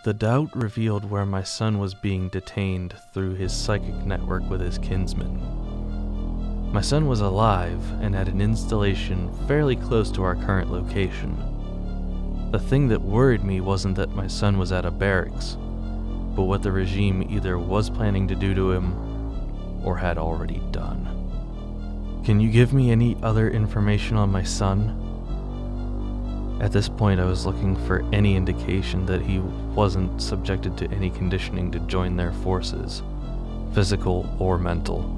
The doubt revealed where my son was being detained through his psychic network with his kinsman. My son was alive and at an installation fairly close to our current location. The thing that worried me wasn't that my son was at a barracks, but what the regime either was planning to do to him or had already done. Can you give me any other information on my son? At this point, I was looking for any indication that he wasn't subjected to any conditioning to join their forces, physical or mental.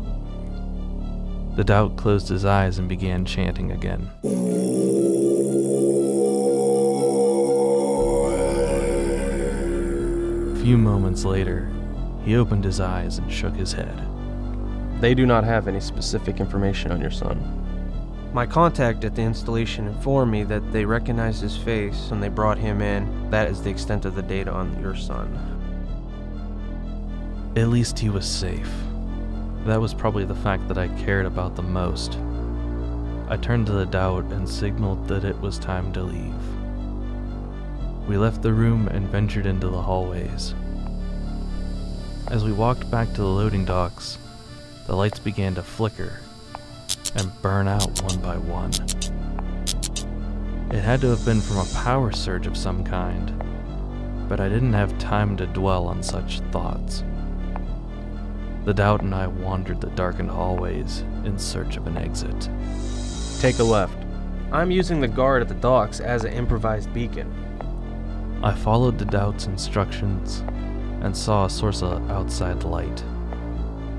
The doubt closed his eyes and began chanting again. A few moments later, he opened his eyes and shook his head. They do not have any specific information on your son. My contact at the installation informed me that they recognized his face and they brought him in. That is the extent of the data on your son. At least he was safe. That was probably the fact that I cared about the most. I turned to the doubt and signaled that it was time to leave. We left the room and ventured into the hallways. As we walked back to the loading docks, the lights began to flicker and burn out one by one. It had to have been from a power surge of some kind, but I didn't have time to dwell on such thoughts. The doubt and I wandered the darkened hallways in search of an exit. Take a left. I'm using the guard at the docks as an improvised beacon. I followed the doubt's instructions and saw a source of outside light.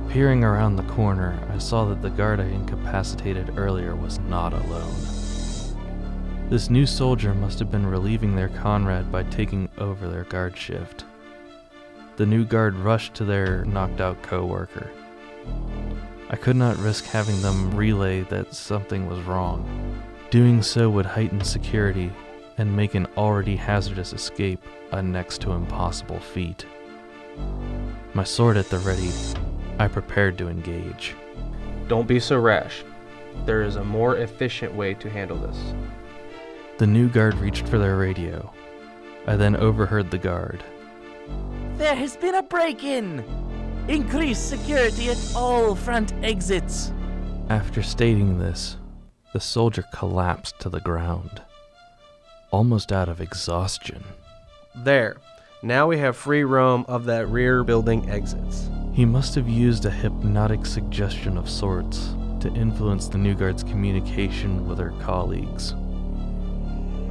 Peering around the corner, I saw that the guard I incapacitated earlier was not alone. This new soldier must have been relieving their comrade by taking over their guard shift. The new guard rushed to their knocked-out co-worker. I could not risk having them relay that something was wrong. Doing so would heighten security and make an already hazardous escape a next to impossible feat. My sword at the ready, I prepared to engage. Don't be so rash. There is a more efficient way to handle this. The new guard reached for their radio. I then overheard the guard. There has been a break-in! Increase security at all front exits! After stating this, the soldier collapsed to the ground, almost out of exhaustion. There. Now we have free roam of that rear building exits. He must have used a hypnotic suggestion of sorts to influence the new guard's communication with her colleagues.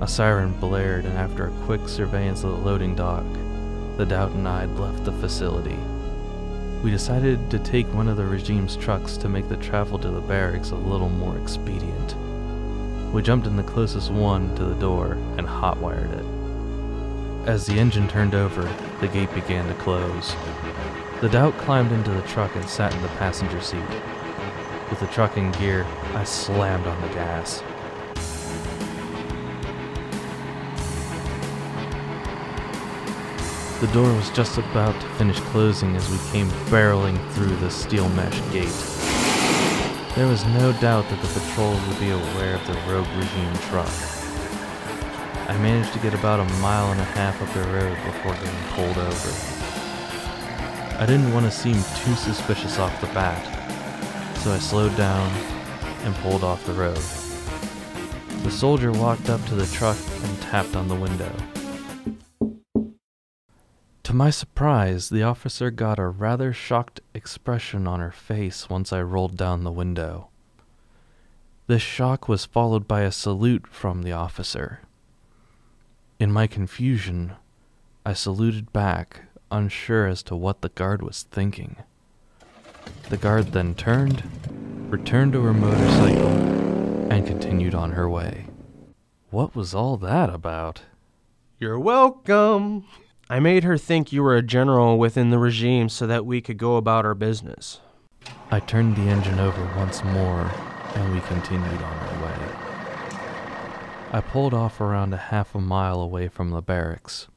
A siren blared, and after a quick surveillance of the loading dock, the doubt and I had left the facility. We decided to take one of the regime's trucks to make the travel to the barracks a little more expedient. We jumped in the closest one to the door and hotwired it. As the engine turned over, the gate began to close. The doubt climbed into the truck and sat in the passenger seat. With the truck in gear, I slammed on the gas. The door was just about to finish closing as we came barreling through the steel mesh gate. There was no doubt that the patrols would be aware of the rogue regime truck. I managed to get about 1.5 miles up the road before getting pulled over. I didn't want to seem too suspicious off the bat, so I slowed down and pulled off the road. The soldier walked up to the truck and tapped on the window. To my surprise, the officer got a rather shocked expression on her face once I rolled down the window. This shock was followed by a salute from the officer. In my confusion, I saluted back, unsure as to what the guard was thinking. The guard then turned, returned to her motorcycle, and continued on her way. What was all that about? You're welcome. I made her think you were a general within the regime so that we could go about our business. I turned the engine over once more, and we continued on our way. I pulled off around 1/2 mile away from the barracks,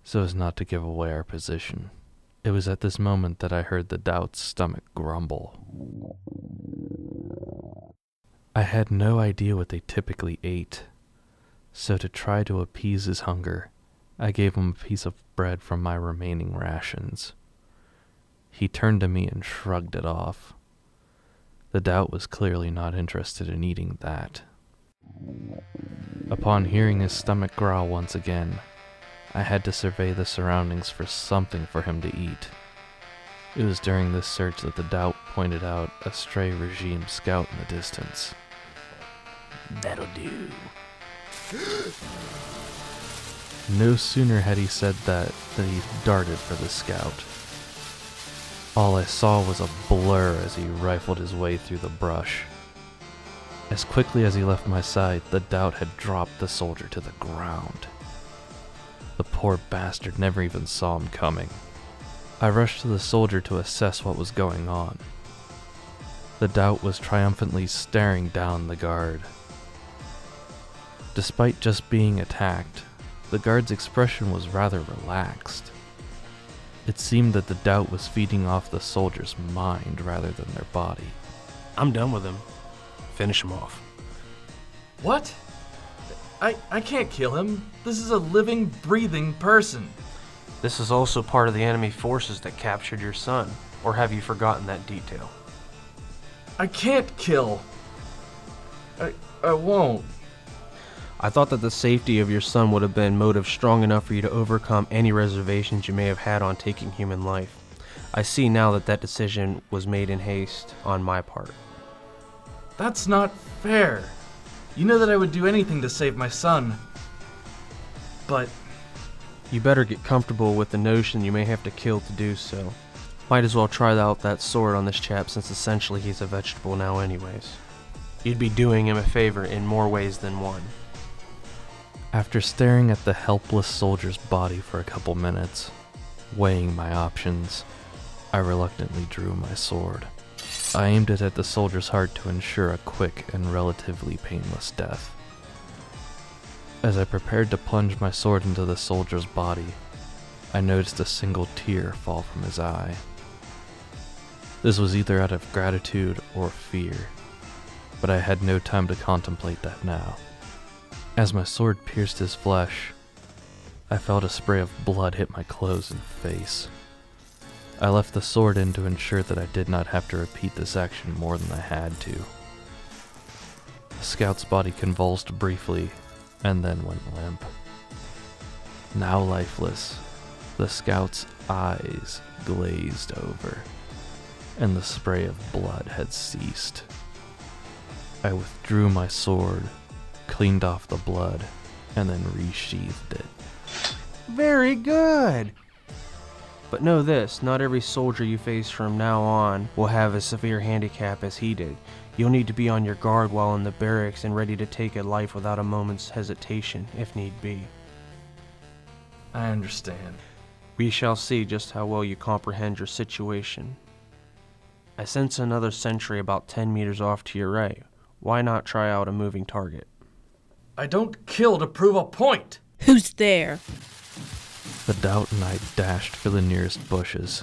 so as not to give away our position. It was at this moment that I heard the doubt's stomach grumble. I had no idea what they typically ate, so to try to appease his hunger, I gave him a piece of bread from my remaining rations. He turned to me and shrugged it off. The doubt was clearly not interested in eating that. Upon hearing his stomach growl once again, I had to survey the surroundings for something for him to eat. It was during this search that the doubt pointed out a stray regime scout in the distance. That'll do. No sooner had he said that than he darted for the scout. All I saw was a blur as he rifled his way through the brush. As quickly as he left my side, the doubt had dropped the soldier to the ground. The poor bastard never even saw him coming. I rushed to the soldier to assess what was going on. The doubt was triumphantly staring down the guard. Despite just being attacked, the guard's expression was rather relaxed. It seemed that the doubt was feeding off the soldier's mind rather than their body. I'm done with him. Finish him off. What? I can't kill him. This is a living, breathing person. This is also part of the enemy forces that captured your son. Or have you forgotten that detail? I can't kill. I won't. I thought that the safety of your son would have been motive strong enough for you to overcome any reservations you may have had on taking human life. I see now that that decision was made in haste on my part. That's not fair. You know that I would do anything to save my son. But You better get comfortable with the notion you may have to kill to do so. Might as well try out that sword on this chap since essentially he's a vegetable now anyways. You'd be doing him a favor in more ways than one. After staring at the helpless soldier's body for a couple minutes, weighing my options, I reluctantly drew my sword. I aimed it at the soldier's heart to ensure a quick and relatively painless death. As I prepared to plunge my sword into the soldier's body, I noticed a single tear fall from his eye. This was either out of gratitude or fear, but I had no time to contemplate that now. As my sword pierced his flesh, I felt a spray of blood hit my clothes and face. I left the sword in to ensure that I did not have to repeat this action more than I had to. The scout's body convulsed briefly, and then went limp. Now lifeless, the scout's eyes glazed over, and the spray of blood had ceased. I withdrew my sword, cleaned off the blood, and then resheathed it. Very good! But know this, not every soldier you face from now on will have as severe handicap as he did. You'll need to be on your guard while in the barracks and ready to take a life without a moment's hesitation, if need be. I understand. We shall see just how well you comprehend your situation. I sense another sentry about 10 meters off to your right. Why not try out a moving target? I don't kill to prove a point. Who's there? The doubt and I dashed for the nearest bushes.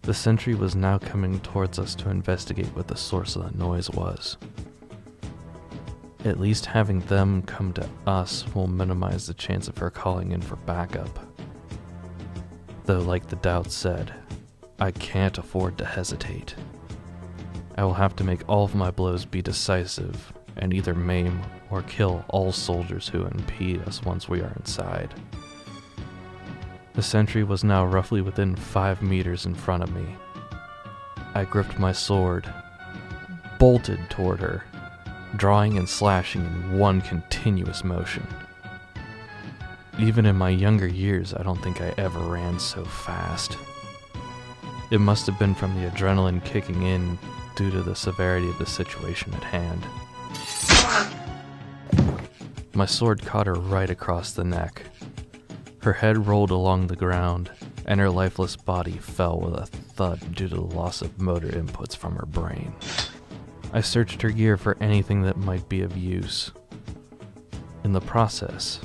The sentry was now coming towards us to investigate what the source of the noise was. At least having them come to us will minimize the chance of her calling in for backup. Though, like the doubt said, I can't afford to hesitate. I will have to make all of my blows be decisive and either maim or kill all soldiers who impede us once we are inside. The sentry was now roughly within 5 meters in front of me. I gripped my sword, bolted toward her, drawing and slashing in one continuous motion. Even in my younger years, I don't think I ever ran so fast. It must have been from the adrenaline kicking in due to the severity of the situation at hand. My sword caught her right across the neck. Her head rolled along the ground, and her lifeless body fell with a thud due to the loss of motor inputs from her brain. I searched her gear for anything that might be of use. In the process,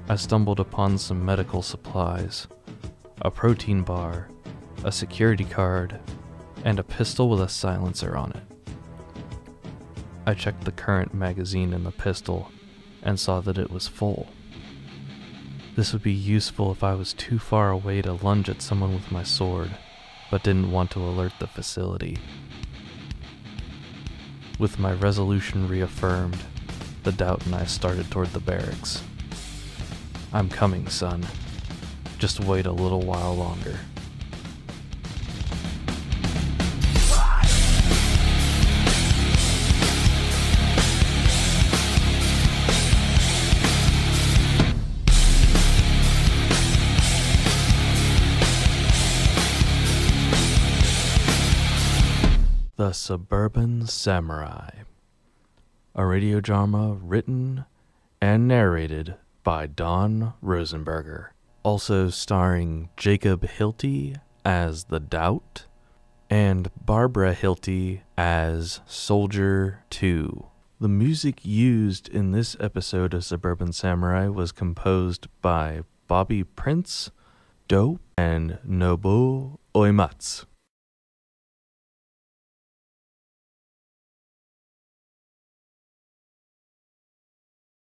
I stumbled upon some medical supplies, a protein bar, a security card, and a pistol with a silencer on it. I checked the current magazine in the pistol and saw that it was full. This would be useful if I was too far away to lunge at someone with my sword, but didn't want to alert the facility. With my resolution reaffirmed, the doubt and I started toward the barracks. I'm coming, son. Just wait a little while longer. The Suburban Samurai, a radio drama written and narrated by Don Rosenberger, also starring Jacob Hilty as the Doubt and Barbara Hilty as Soldier 2. The music used in this episode of Suburban Samurai was composed by Bobby Prince, Dope, and Nobou Uematsu.